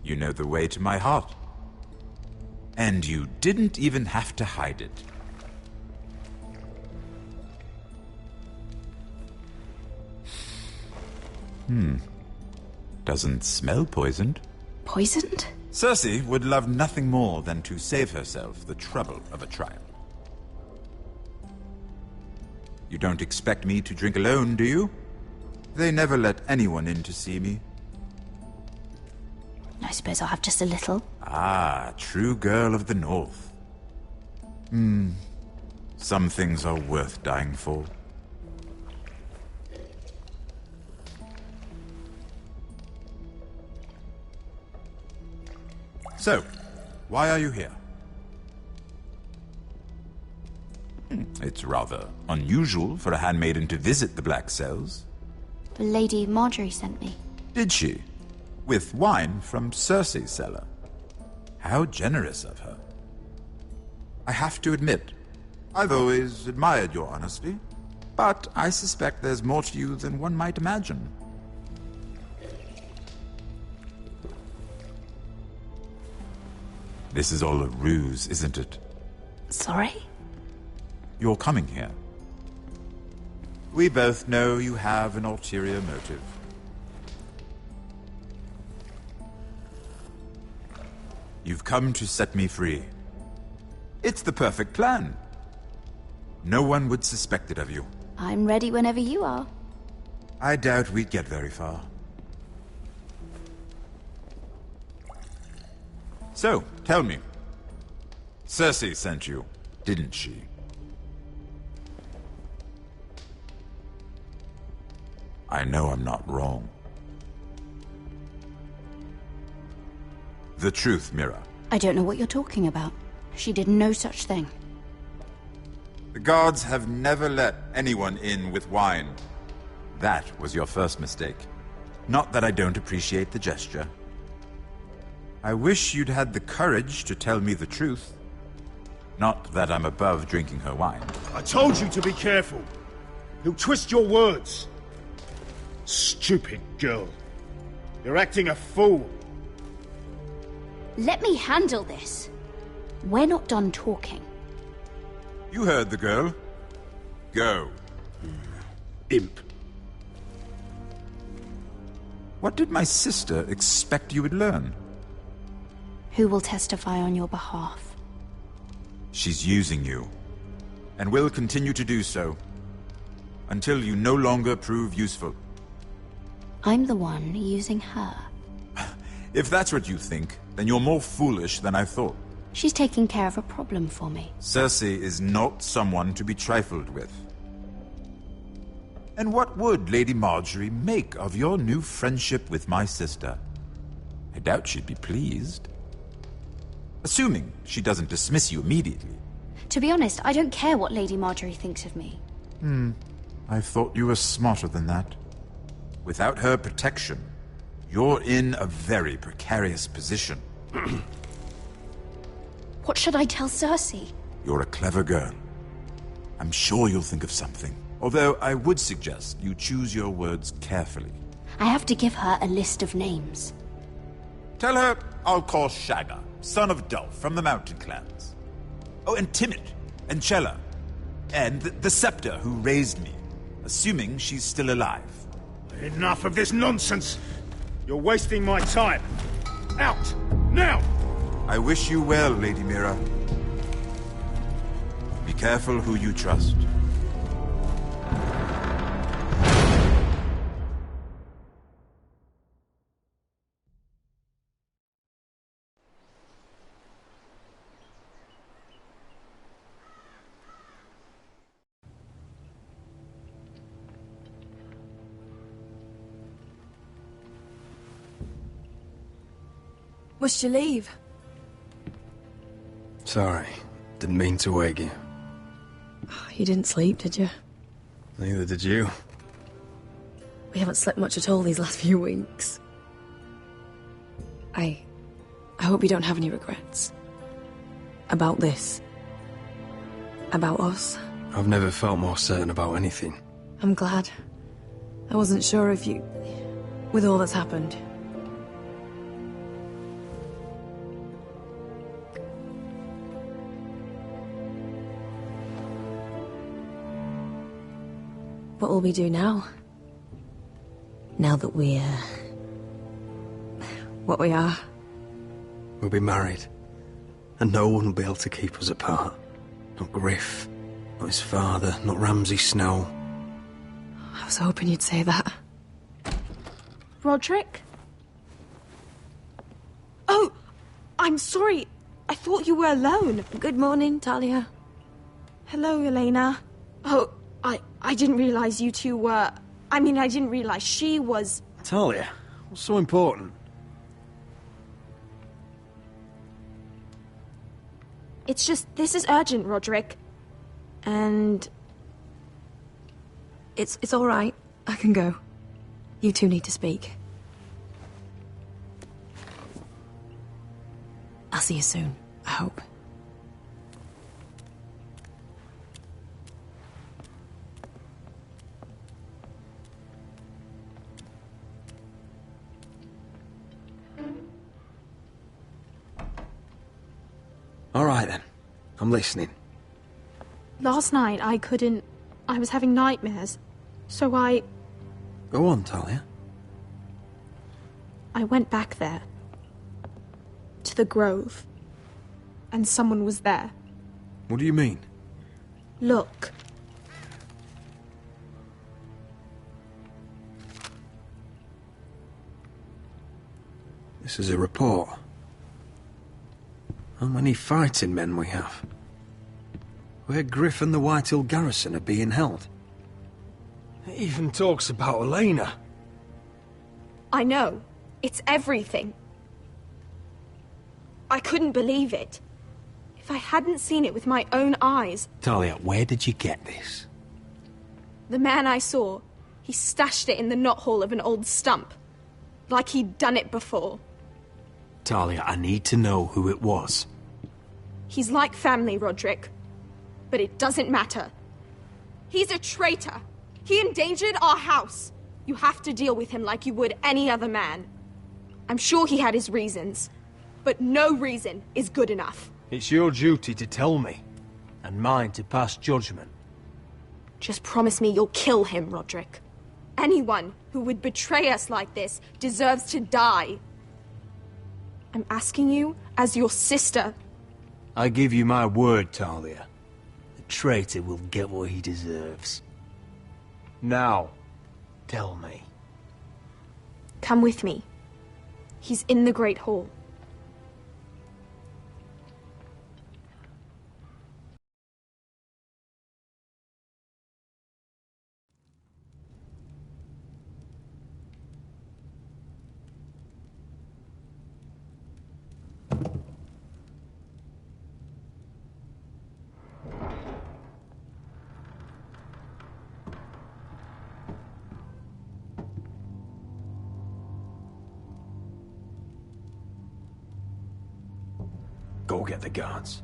You know the way to my heart. And you didn't even have to hide it. Doesn't smell poisoned. Poisoned? Cersei would love nothing more than to save herself the trouble of a trial. You don't expect me to drink alone, do you? They never let anyone in to see me. I suppose I'll have just a little. Ah, true girl of the North. Some things are worth dying for. So, why are you here? It's rather unusual for a handmaiden to visit the Black Cells. But Lady Marjorie sent me. Did she? With wine from Cersei's cellar. How generous of her. I have to admit, I've always admired your honesty, but I suspect there's more to you than one might imagine. This is all a ruse, isn't it? Sorry? you're coming here. We both know you have an ulterior motive. You've come to set me free. It's the perfect plan. No one would suspect it of you. I'm ready whenever you are. I doubt we'd get very far. So, tell me. Cersei sent you, didn't she? I know I'm not wrong. The truth, Mira. I don't know what you're talking about. She did no such thing. The guards have never let anyone in with wine. That was your first mistake. Not that I don't appreciate the gesture. I wish you'd had the courage to tell me the truth. Not that I'm above drinking her wine. I told you to be careful. He'll twist your words. Stupid girl. You're acting a fool. Let me handle this. We're not done talking. You heard the girl. Go. Imp. What did my sister expect you would learn? Who will testify on your behalf? She's using you, and will continue to do so, until you no longer prove useful. I'm the one using her. If that's what you think, then you're more foolish than I thought. She's taking care of a problem for me. Cersei is not someone to be trifled with. And what would Lady Marjorie make of your new friendship with my sister? I doubt she'd be pleased. Assuming she doesn't dismiss you immediately. To be honest, I don't care what Lady Marjorie thinks of me. I thought you were smarter than that. Without her protection, you're in a very precarious position. What should I tell Cersei? You're a clever girl. I'm sure you'll think of something. Although I would suggest you choose your words carefully. I have to give her a list of names. Tell her I'll call Shagga, son of Dolph from the Mountain Clans. Oh, and Timid, and Chella, and the Scepter who raised me, assuming she's still alive. Enough of this nonsense! You're wasting my time! Out! Now! I wish you well, Lady Mira. Be careful who you trust. Must you leave? Sorry, didn't mean to wake you. You didn't sleep, did you? Neither did you. We haven't slept much at all these last few weeks. I hope you don't have any regrets. About this. About us. I've never felt more certain about anything. I'm glad. I wasn't sure if you... with all that's happened. What will we do now? Now that we're... what we are? We'll be married. And no one will be able to keep us apart. Not Griff, not his father, not Ramsay Snow. I was hoping you'd say that. Roderick? Oh, I'm sorry. I thought you were alone. Good morning, Talia. Hello, Elena. Oh, I didn't realize you two were... I mean, I didn't realize she was... Talia, what's so important? It's just, this is urgent, Roderick. And... It's all right. I can go. You two need to speak. I'll see you soon, I hope. All right, then. I'm listening. Last night I was having nightmares, so I Go on, Talia. I went back there. To the grove. And someone was there. What do you mean? Look. This is a report. How many fighting men we have? Where Griff and the Whitehill garrison are being held. It even talks about Elena. I know. It's everything. I couldn't believe it. If I hadn't seen it with my own eyes... Talia, where did you get this? The man I saw, he stashed it in the knothole of an old stump. Like he'd done it before. Talia, I need to know who it was. He's like family, Roderick. But it doesn't matter. He's a traitor. He endangered our house. You have to deal with him like you would any other man. I'm sure he had his reasons. But no reason is good enough. It's your duty to tell me, and mine to pass judgment. Just promise me you'll kill him, Roderick. Anyone who would betray us like this deserves to die. I'm asking you as your sister. I give you my word, Talia. The traitor will get what he deserves. Now, tell me. Come with me. He's in the Great Hall. Go get the guards.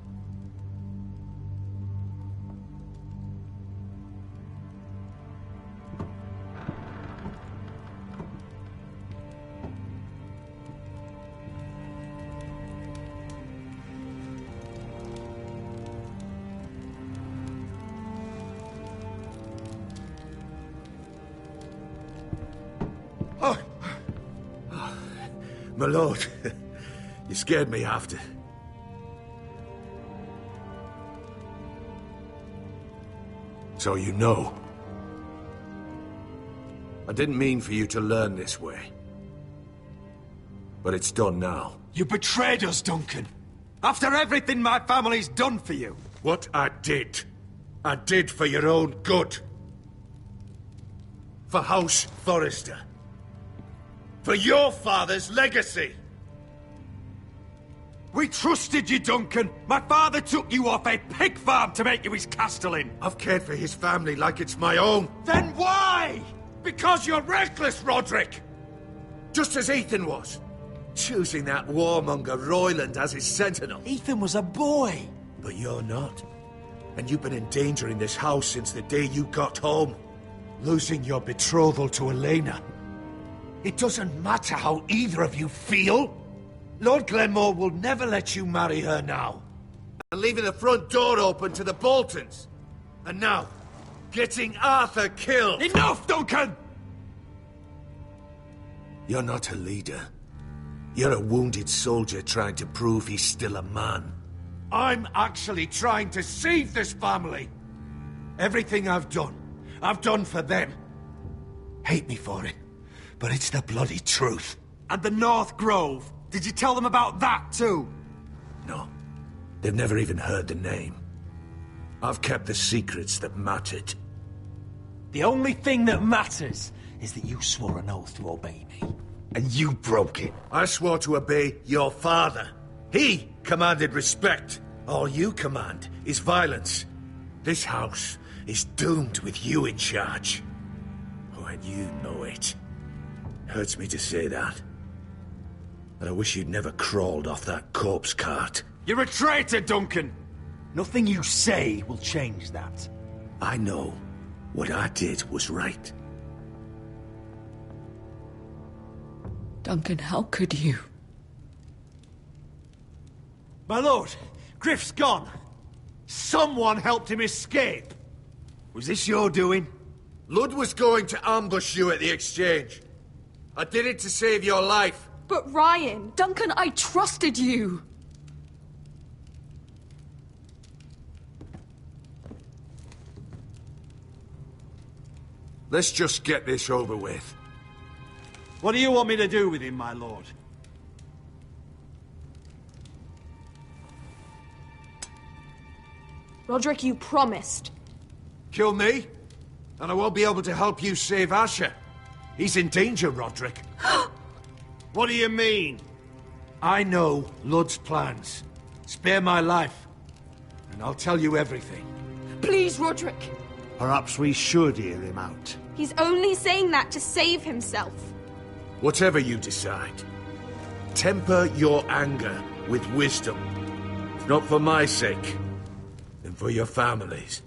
My lord, you scared me after. So you know. I didn't mean for you to learn this way. But it's done now. You betrayed us, Duncan. After everything my family's done for you. What I did for your own good. For House Forrester. For your father's legacy. We trusted you, Duncan. My father took you off a pig farm to make you his castellan. I've cared for his family like it's my own. Then why? Because you're reckless, Roderick! Just as Ethan was. Choosing that warmonger Royland as his sentinel. Ethan was a boy. But you're not. And you've been in danger in this house since the day you got home. Losing your betrothal to Elena. It doesn't matter how either of you feel. Lord Glenmore will never let you marry her now. And leaving the front door open to the Boltons. And now, getting Arthur killed. Enough, Duncan! You're not a leader. You're a wounded soldier trying to prove he's still a man. I'm actually trying to save this family. Everything I've done for them. Hate me for it, but it's the bloody truth. And the North Grove? Did you tell them about that too? No. They've never even heard the name. I've kept the secrets that mattered. The only thing that matters is that you swore an oath to obey me. And you broke it. I swore to obey your father. He commanded respect. All you command is violence. This house is doomed with you in charge. Oh, and you know it. Hurts me to say that. And I wish you'd never crawled off that corpse cart. You're a traitor, Duncan! Nothing you say will change that. I know what I did was right. Duncan, how could you? My lord, Griff's gone. Someone helped him escape! Was this your doing? Lud was going to ambush you at the exchange. I did it to save your life. But Ryan... Duncan, I trusted you! Let's just get this over with. What do you want me to do with him, my lord? Roderick, you promised. Kill me, and I won't be able to help you save Asher. He's in danger, Roderick. What do you mean? I know Lud's plans. Spare my life, and I'll tell you everything. Please, Roderick. Perhaps we should hear him out. He's only saying that to save himself. Whatever you decide, temper your anger with wisdom. If not for my sake, then for your families.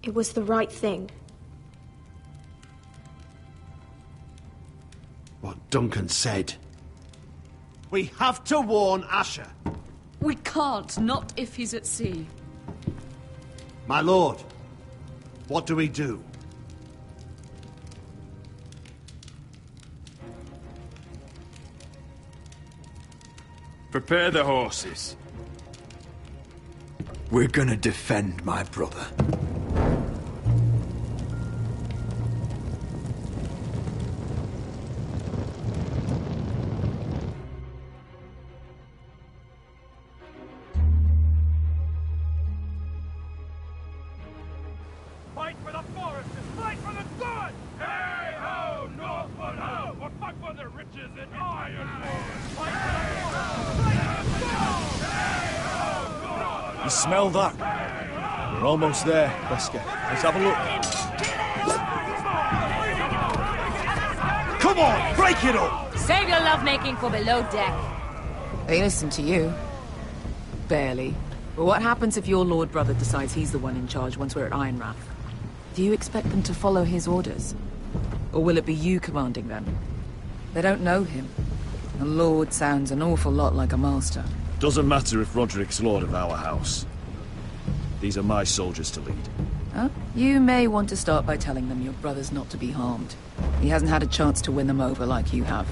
It was the right thing. What Duncan said. We have to warn Asher. We can't, not if he's at sea. My lord, what do we do? Prepare the horses. We're gonna defend my brother. Fight for the foresters! Fight for the good! Hey ho, Northwood ho! Or fight for the riches in Ironwood! Fight for the You smell that? We're almost there, Wesker. Let's have a look. Come on, break it up! Save your lovemaking for below deck. They listen to you. Barely. But what happens if your lord brother decides he's the one in charge once we're at Ironrath? Do you expect them to follow his orders? Or will it be you commanding them? They don't know him. A lord sounds an awful lot like a master. Doesn't matter if Roderick's lord of our house. These are my soldiers to lead. Huh? You may want to start by telling them your brother's not to be harmed. He hasn't had a chance to win them over like you have.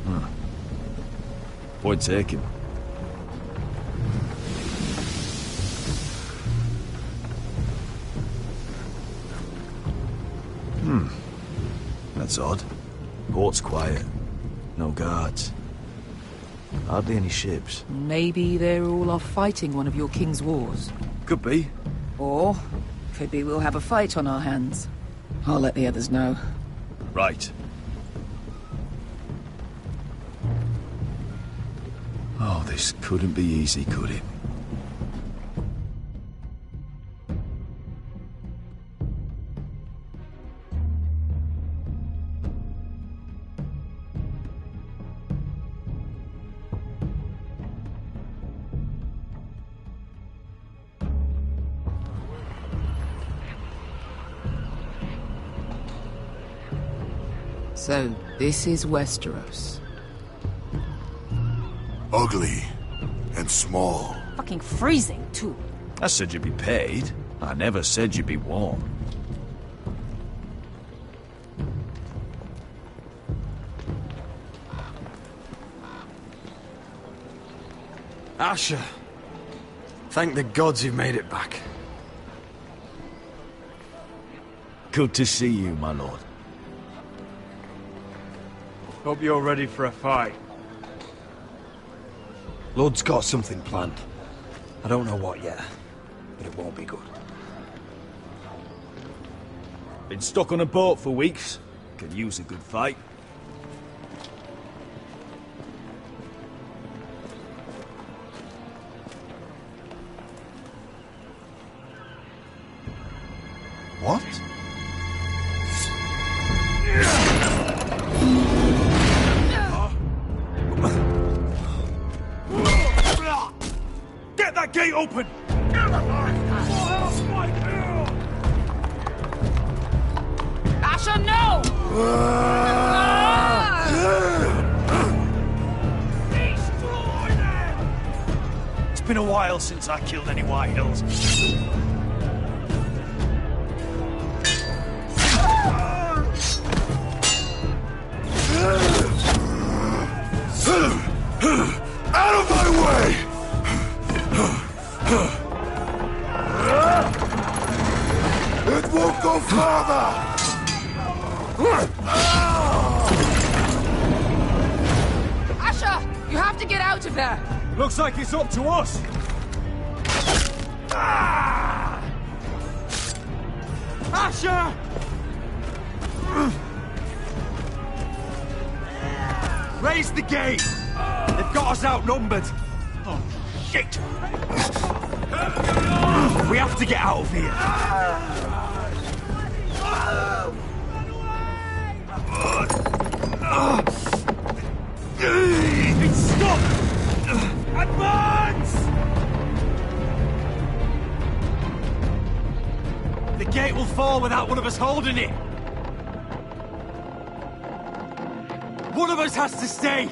Huh. Point taken. That's odd. Port's quiet. No guards. Hardly any ships. Maybe they're all off fighting one of your king's wars. Could be. Or, could be we'll have a fight on our hands. I'll let the others know. Right. Oh, this couldn't be easy, could it? So, this is Westeros. Ugly and small. Fucking freezing, too. I said you'd be paid. I never said you'd be warm. Asher. Thank the gods you've made it back. Good to see you, my lord. Hope you're ready for a fight. Lord's got something planned. I don't know what yet, but it won't be good. Been stuck on a boat for weeks. Could use a good fight. What? open! Asher, no! It's been a while since I killed any White Hills. Out of my way! It won't go farther! Asher, you have to get out of there! Looks like it's up to us! Asher! Raise the gate! They've got us outnumbered! Oh, shit! We have to get out of here! It's stopped! Advance! The gate will fall without one of us holding it! One of us has to stay!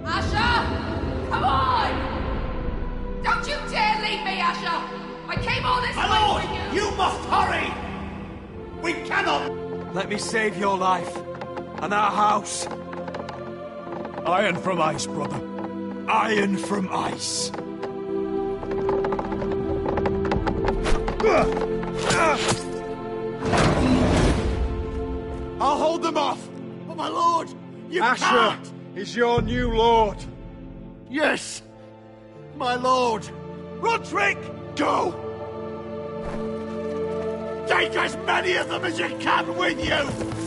Asher! Come on! Don't you dare leave me, Asher! I came all this way for you! You must hurry! We cannot... Let me save your life. And our house. Iron from ice, brother. Iron from ice. I'll hold them off. But my lord, you Asher can't! is your new lord. Yes, my lord. Roderick! Go! Take as many of them as you can with you!